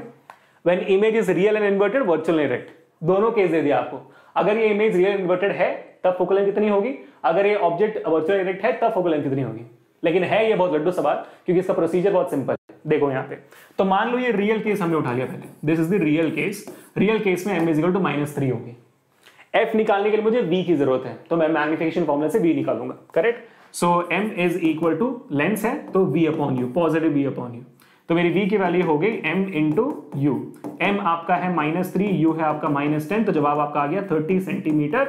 When image is real and inverted, virtual and erect, दोनों केस दे दिया आपको। अगर ये इमेज रियल इन्वर्टेड है तब फोकल लेंथ कितनी होगी, अगर ये ऑब्जेक्ट वर्चुअल इरेक्ट है तब फोकल लेंथ कितनी होगी। लेकिन है ये बहुत लड्डू सवाल, क्योंकि इसका प्रोसीजर बहुत सिंपल है। देखो यहाँ पे, तो मान लो ये रियल केस हमने उठा लिया पहले, this is the real case. Real case में m इज इक्वल टू -3 होगी। f निकालने के लिए मुझे v की जरूरत है, तो मैं मैग्निफिकेशन फॉर्मूला से v निकालूंगा। करेक्ट। So m is equal to lens है तो v upon u, positive v upon u. तो मेरी v की वैल्यू हो गई m इंटू यू। m आपका है -3, u है आपका -10, तो जवाब आपका आ गया 30 सेंटीमीटर।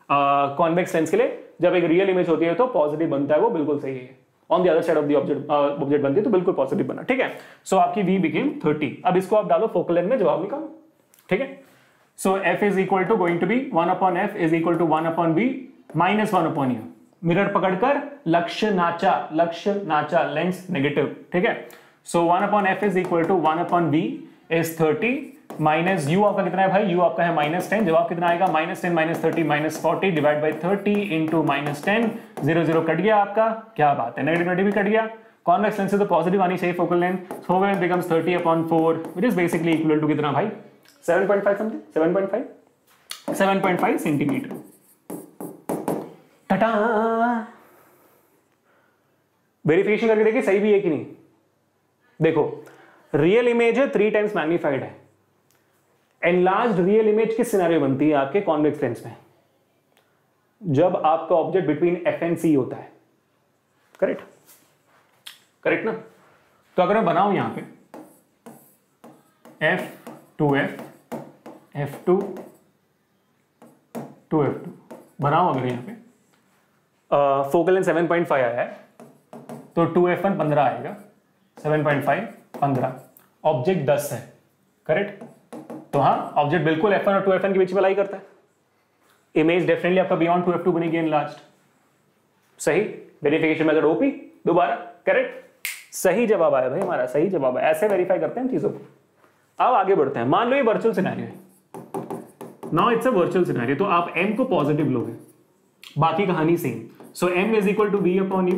कॉन्वेक्स लेंस के लिए जब एक रियल इमेज होती है तो पॉजिटिव बनता है, वो बिल्कुल सही है। On the other side of the object बनती है तो बिल्कुल पॉजिटिव बना। ठीक है, सो आपकी v बिकेम 30। अब इसको आप डालो फोकल लेंथ में, जवाब निकालो। ठीक है, so f is equal to going to be 1 upon f is equal to 1 upon v -1 upon u। Mirror पकड़कर लक्ष्य नाचा, लेंस नेगेटिव। ठीक है, so 1 upon f is equal to 1 upon v is 30 minus u आपका कितना है भाई, u आपका है -10। जवाब कितना आएगा, -10 -30 -40 डिवाइड बाई 30 इंटू -10। 0 0 कट गया आपका, क्या बात है, नेगेटिव भी कट गया। कॉन्वेक्स लेंस से तो पॉजिटिव आनी चाहिए focal length. Focal length becomes 30 upon 4 which is basically equal to कितना भाई, 7.5 समथिंग, 7.5 सेंटीमीटर। टाटा। वेरिफिकेशन करके देखिए सही भी है कि नहीं। देखो, रियल इमेज है 3 टाइम्स मैग्नीफाइड है। एनलार्ज्ड रियल इमेज किस सिनेरियो बनती है आपके कॉन्वेक्स लेंस में, जब आपका object between f and c होता है। करेक्ट, करेक्ट ना। तो अगर मैं बनाऊं यहां पे f2f f2 2f2 बनाऊं, अगर यहां पे फोकल लेंथ 7.5 आया है तो 2f1 15 आएगा, 7.5 15, ऑब्जेक्ट 10 है। करेक्ट, तो हाँ, ऑब्जेक्ट बिल्कुल f1 और 2f1 के बीच में लाई करता है। इमेज डेफिनेटली आपका बियॉन्ड 2f2 बनेगी एनलार्ज्ड। सही, वेरिफिकेशन मेथड ओपी दोबारा। करेक्ट, सही जवाब आया भाई हमारा, सही जवाब है। ऐसे वेरीफाई करते हैं चीजों को। अब आगे बढ़ते हैं। मान लो ये वर्चुअल सिनेरियो है, now it's a virtual scenario, तो आप m को पॉजिटिव लोगे, बाकी कहानी same. So m is equal to v upon u,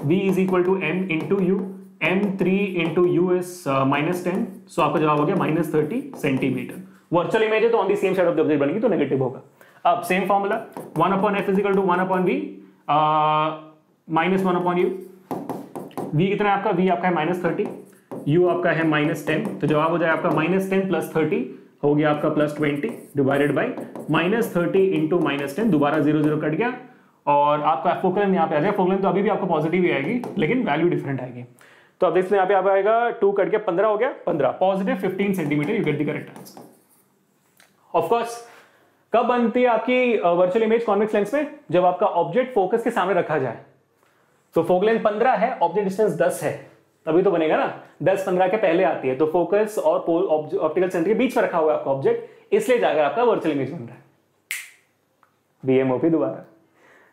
v is equal to m into u, m3 into u is -10, सो आपका जवाब हो गया -30 सेंटीमीटर। वर्चुअल इमेज है तो on the same side of the object बनेगी तो नेगेटिव होगा। अब same formula, 1 upon f is equal to 1 upon v -1 upon u। v कितना है आपका, v आपका है -30, u आपका है -10, तो जवाब हो जाए आपका -10 प्लस 30 हो गया आपका +20 डिवाइडेड बाई -30 इंटू -10, दोबारा 0 0 कट गया और आपका फोकल लेंथ यहाँ पे आ जाएगा। फोकल लेंथ तो अभी भी आपको पॉजिटिव ही आएगी, लेकिन वैल्यू डिफरेंट आएगी। तो अब देखते हैं यहाँ पे आप आएगा 2 कट के 15 हो गया, 15 positive 15 centimetre. You get the correct answer. Of course कब बनती है आपकी वर्चुअल इमेज कॉन्वेक्स लेंस में, जब आपका ऑब्जेक्ट फोकस के सामने रखा जाए। तो फोकल लेंथ 15 है, ऑब्जेक्ट डिस्टेंस 10 है, तभी तो बनेगा ना। 10 15 के पहले आती है, तो फोकस और ऑप्टिकल सेंटर के बीच में रखा हुआ है आपका ऑब्जेक्ट, इसलिए जाकर आपका वर्चुअल इमेज बन रहा है। BMOP दोबारा।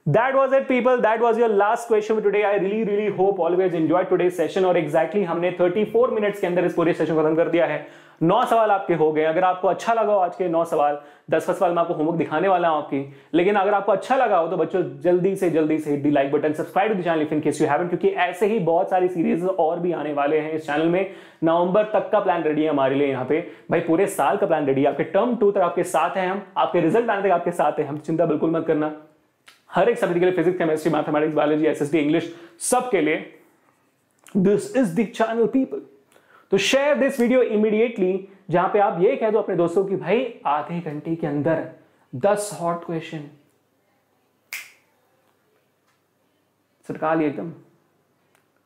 That was it people, that was your last question for today. I really hope always enjoyed today's session और exactly हमने 34 मिनट्स के अंदर इस पूरे सेशन को खत्म कर दिया है। 9 सवाल आपके हो गए। अगर आपको अच्छा लगा हो आज के 9 सवाल, 10वां सवाल मैं आपको होमवर्क दिखाने वाला हूं आपकी, लेकिन अगर आपको अच्छा लगा हो तो बच्चों जल्दी से hit the like button, subscribe to the channel in case you haven't, क्योंकि ऐसे ही बहुत सारी सीरीज और भी आने वाले हैं इस चैनल में। नवंबर तक का प्लान रेडी है हमारे लिए यहाँ पे भाई, पूरे साल का प्लान रेडी है। आपके टर्म 2 तक आपके साथ हैं हम, आपके रिजल्ट आने तक आपके साथ हैं हम, चिंता बिल्कुल मत करना। हर एक सब्जेक्ट के लिए, physics chemistry mathematics biology SST English, सब के लिए this is the channel people. तो शेयर दिस वीडियो इमीडिएटली जहां पे आप ये कह दो अपने दोस्तों की भाई आधे घंटे के अंदर 10 हॉट क्वेश्चन, सरकार लिए एकदम,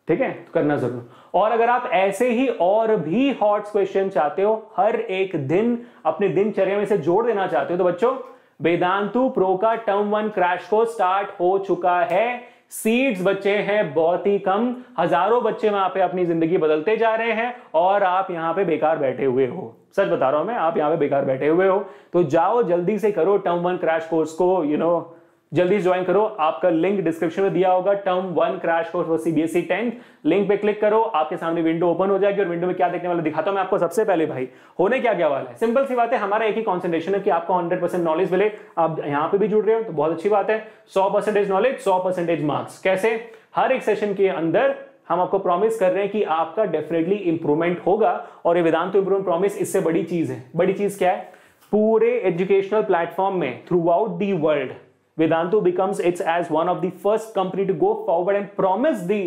ठीक है, तो करना जरूर। और अगर आप ऐसे ही और भी हॉट क्वेश्चन चाहते हो, हर एक दिन अपने दिनचर्या में से जोड़ देना चाहते हो, तो बच्चों वेदांतु प्रो का टर्म 1 क्रैश कोर्स स्टार्ट हो चुका है। सीट्स बच्चे हैं बहुत ही कम, हजारों बच्चे वहां पे अपनी जिंदगी बदलते जा रहे हैं और आप यहां पे बेकार बैठे हुए हो। सच बता रहा हूं मैं, आप यहां पे बेकार बैठे हुए हो। तो जाओ जल्दी से करो टर्म 1 क्रैश कोर्स को, जल्दी ज्वाइन करो। आपका लिंक डिस्क्रिप्शन में दिया होगा, term 1 crash course for CBSE 10th, link पे क्लिक करो, आपके सामने विंडो ओपन हो जाएगी और विंडो में क्या देखने वाला दिखाता हूं मैं आपको। सबसे पहले भाई होने क्या वाला है, सिंपल सी बात है, हमारा एक ही कॉन्सेंट्रेशन है कि आपको 100% नॉलेज मिले। आप यहां पे भी जुड़ रहे हो तो बहुत अच्छी बात है। 100% नॉलेज, 100% मार्क्स। कैसे? हर एक सेशन के अंदर हम आपको प्रॉमिस कर रहे हैं कि आपका डेफिनेटली इंप्रूवमेंट होगा। और ये वेदांतु इंप्रूवमेंट प्रॉमिस इससे बड़ी चीज है। बड़ी चीज क्या है? पूरे एजुकेशनल प्लेटफॉर्म में through out the world Vedantu becomes it's as one of the first company to go forward and promise the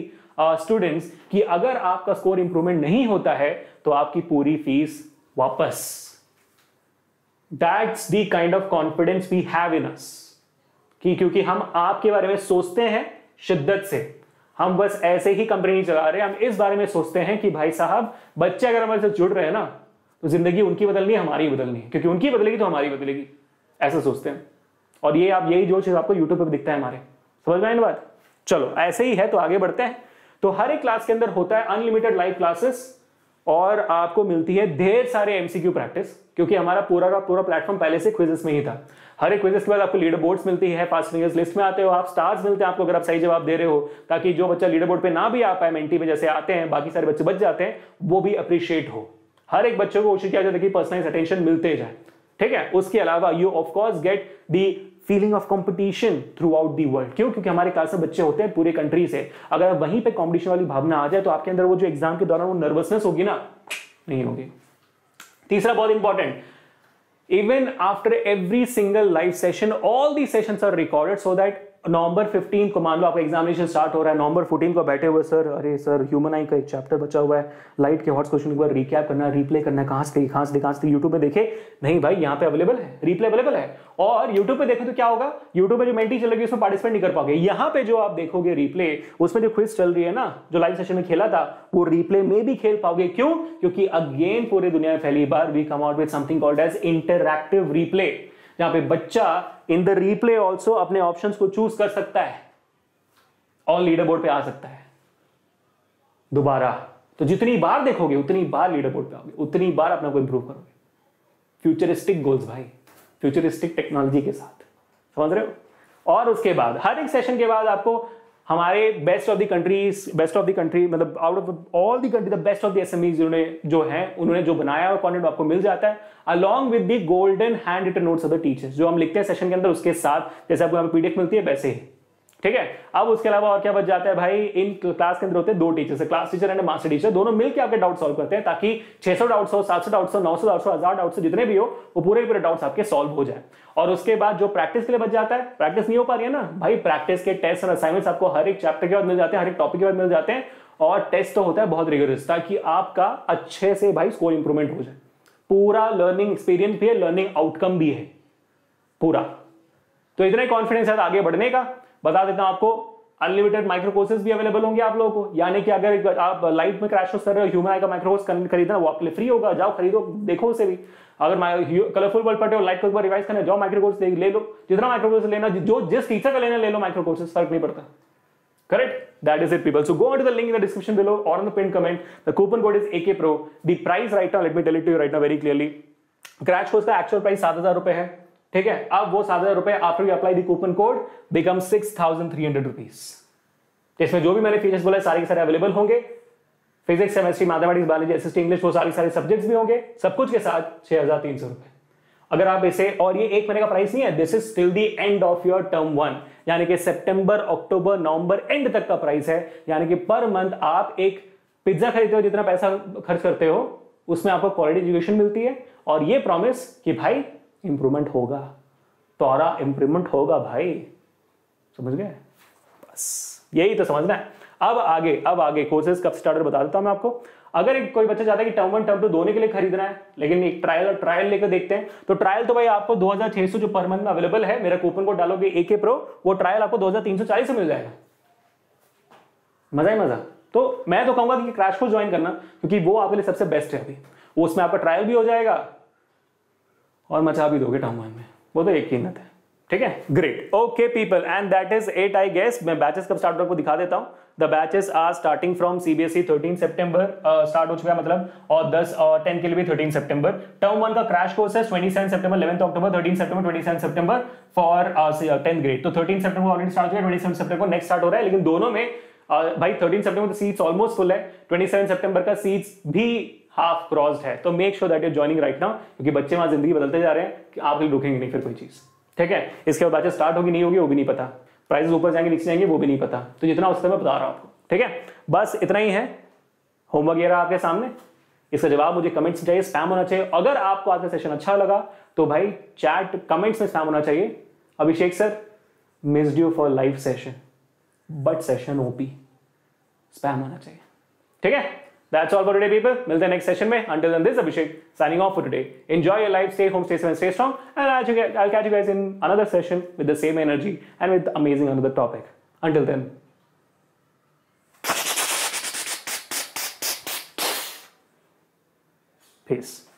students कि अगर आपका स्कोर इंप्रूवमेंट नहीं होता है तो आपकी पूरी फीस वापस। That's the kind of confidence we have in us कि क्योंकि हम आपके बारे में सोचते हैं शिद्दत से। हम बस ऐसे ही कंपनी नहीं चला रहे, हम इस बारे में सोचते हैं कि भाई साहब बच्चे अगर हमारे साथ जुड़ रहे हैं ना तो जिंदगी उनकी बदलनी है, हमारी बदलनी है, क्योंकि उनकी बदलेगी तो हमारी बदलेगी, ऐसा सोचते हैं। और ये आप यही जो चीज आपको YouTube पे दिखता है हमारे, समझ में आई ना बात? चलो ऐसे ही है तो आगे बढ़ते हैं। तो हर एक क्लास के अंदर होता है अनलिमिटेड लाइव क्लासेस और आपको मिलती है ढेर सारे एमसीक्यू प्रैक्टिस, क्योंकि हमारा पूरा का पूरा प्लेटफॉर्म पहले से क्विजेस में ही था। हर एक क्विजेस के बाद आपको लीडर बोर्ड्स मिलती है, फास्ट फिंगर्स लिस्ट में आते हो आप, स्टार्स मिलते हैं आपको अगर आप सही जवाब दे रहे हो, ताकि जो बच्चा लीडर बोर्ड पे ना भी आ पाए, मेंटी में जैसे आते हैं बाकी सारे बच्चे बच जाते हैं, वो भी अप्रिशिएट हो। हर एक बच्चे को कोशिश किया जाता है कि पर्सनलाइज अटेंशन मिलते जाए, ठीक है। उसके अलावा you of course get the feeling of competition through out the world. क्यों? क्योंकि हमारे क्लास में बच्चे होते हैं पूरे कंट्री से। अगर वहीं पे कंपटीशन वाली भावना आ जाए तो आपके अंदर वो जो एग्जाम के दौरान वो नर्वसनेस होगी ना, नहीं होगी। तीसरा बहुत important, even after every single live session all the sessions are recorded so that November 15 को मान लो आपका एग्जामिनेशन स्टार्ट हो रहा है, नवंबर 14 को बैठे हुए सर, अरे सर ह्यूमन आई का एक चैप्टर बचा हुआ है, लाइट के हॉट क्वेश्चन को रिकैप करना, रिप्ले करना, कहां से यूट्यूब पे देखे, नहीं भाई यहाँ पे अवेलेबल है, रिप्ले अवेलेबल है। और यूट्यूब पे देखो तो क्या होगा, यूट्यूब पे जो मेंटी चल रही है उसमें पार्टिसिपेट नहीं कर पाओगे। यहाँ पे जो आप देखोगे रिप्ले, उसमें जो क्विज चल रही है ना, जो लाइव सेशन में खेला था, वो रिप्ले में भी खेल पाओगे। क्यों? क्योंकि अगेन पूरे दुनिया में पहली बार we come out with something called as interactive replay, जहां पे बच्चा इन द रिप्ले ऑल्सो अपने ऑप्शंस को चूज कर सकता है और लीडर बोर्ड पे आ सकता है दोबारा। तो जितनी बार देखोगे उतनी बार लीडर बोर्ड पे आओगे, उतनी बार अपना को इंप्रूव करोगे। फ्यूचरिस्टिक गोल्स भाई, फ्यूचरिस्टिक टेक्नोलॉजी के साथ, समझ रहे हो। और उसके बाद हर एक सेशन के बाद आपको हमारे बेस्ट ऑफ द कंट्री मतलब out of all the country the best of the SMEs उन्होंने जो बनाया हुआ कंटेंट आपको मिल जाता है, along with the golden hand written notes of the teachers, जो हम लिखते हैं सेशन के अंदर उसके साथ, जैसे आपको यहाँ पे पीडीएफ मिलती है वैसे ही, ठीक है। अब उसके अलावा और क्या बच जाता है भाई, इन क्लास के अंदर होते हैं 2 teachers, class teacher and master teacher, दोनों मिलकर आपके डाउट सॉल्व करते हैं, ताकि 600 डाउट्स हो, 700 डाउट्स हो, 900 डाउट्स हो, 1000 डाउट्स हो, जितने भी हो वो पूरे डाउट्स आपके सॉल्व हो जाए। और उसके बाद जो प्रैक्टिस के लिए बच जाता है, प्रैक्टिस नहीं हो पा रही है ना भाई, प्रैक्टिस के टेस्ट और असाइनमेंट्स आपको हर एक चैप्टर के बाद मिल जाते हैं, हर एक टॉपिक के बाद मिल जाते हैं। और टेस्ट तो होता है बहुत रिगरस, ताकि आपका अच्छे से भाई स्कोर इंप्रूवमेंट हो जाए। पूरा लर्निंग एक्सपीरियंस भी है, लर्निंग आउटकम भी है पूरा। तो इतना कॉन्फिडेंस है आगे बढ़ने का। बता देता हूं आपको, अनलिमिटेड माइक्रो कोर्सेज भी अवेलेबल होंगे आप लोगों को, यानी कि अगर आप लाइव में क्रैश कोर्स कर रहे हो, ह्यूमन आई का माइक्रो कोर्स खरीदना वो आपके लिए फ्री होगा, जाओ खरीदो, देखो उसे भी। अगर कलरफुल वर्ल्ड पढ़ते हो, लाइव को रिवाइज करना, जाओ माइक्रो कोर्स ले लो, जितना माइक्रो कोर्स लेना, जो जिस टीचर का लेना ले लो, माइक्रो कोर्सेज, फर्क नहीं पड़ता। Correct? That is it, people. So go on to the link in the description below or on the pinned comment. The coupon code is AKPRO. The price right now, let me tell it to you right now very clearly. Crash course का actual price 7,000 रुपए है, ठीक है। अब वो 7,000 रुपए after you apply the coupon code becomes 6,300 rupees. इसमें जो भी मैंने फीचर्स बोला सारे के सारे अवेलेबल होंगे, physics, chemistry, mathematics, biology, SST, English, वो सारे सब्जेक्ट्स भी होंगे, सब कुछ के साथ 6,300 रुपए। अगर आप इसे, और ये एक महीने का प्राइस नहीं है, this is till the end of your term 1, यानी कि सितंबर, अक्टूबर, नवंबर एंड तक का प्राइस है। यानी कि पर मंथ आप एक पिज्जा खरीदते हो, जितना पैसा खर्च करते हो उसमें आपको क्वालिटी एजुकेशन मिलती है, और ये प्रॉमिस कि भाई इंप्रूवमेंट होगा, तोरा इंप्रूवमेंट होगा भाई, समझ गए? बस यही तो समझना है। अब आगे कोर्सेज कब स्टार्ट बता देता हूं मैं आपको। अगर एक कोई बच्चा चाहता है कि टर्म 1 टर्म 2 दोनों के लिए खरीदना है, लेकिन एक ट्रायल और ट्रायल लेकर देखते हैं, तो ट्रायल तो भाई आपको 2600 जो पर मंथ में अवेलेबल है, मेरा कूपन कोड डालोगे AK Pro, वो ट्रायल आपको 2340 से मिल जाएगा। मजा ही मजा। तो मैं तो कहूंगा कि क्रैश कोर्स ज्वाइन करना, क्योंकि वो आपके लिए सबसे बेस्ट है अभी। वो उसमें आपका ट्रायल भी हो जाएगा और मचा भी दोगे टर्म 1 में, वो तो एक कीमत है। ठीक है, great, okay people, and that is it I guess. मैं बैचेस कब स्टार्ट आपको दिखा देता हूं। The batches are starting from CBSE 13 सितंबर स्टार्ट हो चुका है, मतलब, और 10 और 10 के लिए भी 13 सितंबर। टर्म 1 का क्रैश कोर्स है 27 सितंबर, 11 अक्टूबर, 13 सितंबर, 27 सितंबर फॉर 10th ग्रेड। तो 13 सितंबर ऑलरेडी स्टार्ट हो गया, 27 सितंबर नेक्स्ट स्टार्ट हो रहा है, लेकिन दोनों में भाई 13 सितंबर तो सीट्स ऑलमोस्ट फुल है, 27 सितंबर का सीट्स भी हाफ क्रॉस्ड है। तो make sure that you joining right now, क्योंकि बच्चे वहां जिंदगी बदलते जा रहे हैं कि आप रुकेंगे नहीं फिर कोई चीज। ठीक है, इसके बाद बैचेस स्टार्ट होगी नहीं होगी वो भी नहीं पता, प्राइसेस ऊपर जाएंगे नीचे जाएंगे वो भी नहीं पता, तो जितना हो सकता है मैं बता रहा हूं आपको। ठीक है, बस इतना ही है। होमवर्क वगैरह आपके सामने, इसका जवाब मुझे कमेंट्स में चाहिए, स्पैम होना चाहिए। अगर आपको आज का सेशन अच्छा लगा तो भाई चैट कमेंट्स में स्पैम होना चाहिए, Abhishek sir missed you for live session but session OP, spam होना चाहिए। ठीक है, that's all for today people, मिलते हैं नेक्स्ट सेशन में। until then, this Abhishek signing off for today. Enjoy your life, stay home, stay safe and stay strong, and I'll catch you guys in another session with the same energy and with amazing another topic. Until then, peace.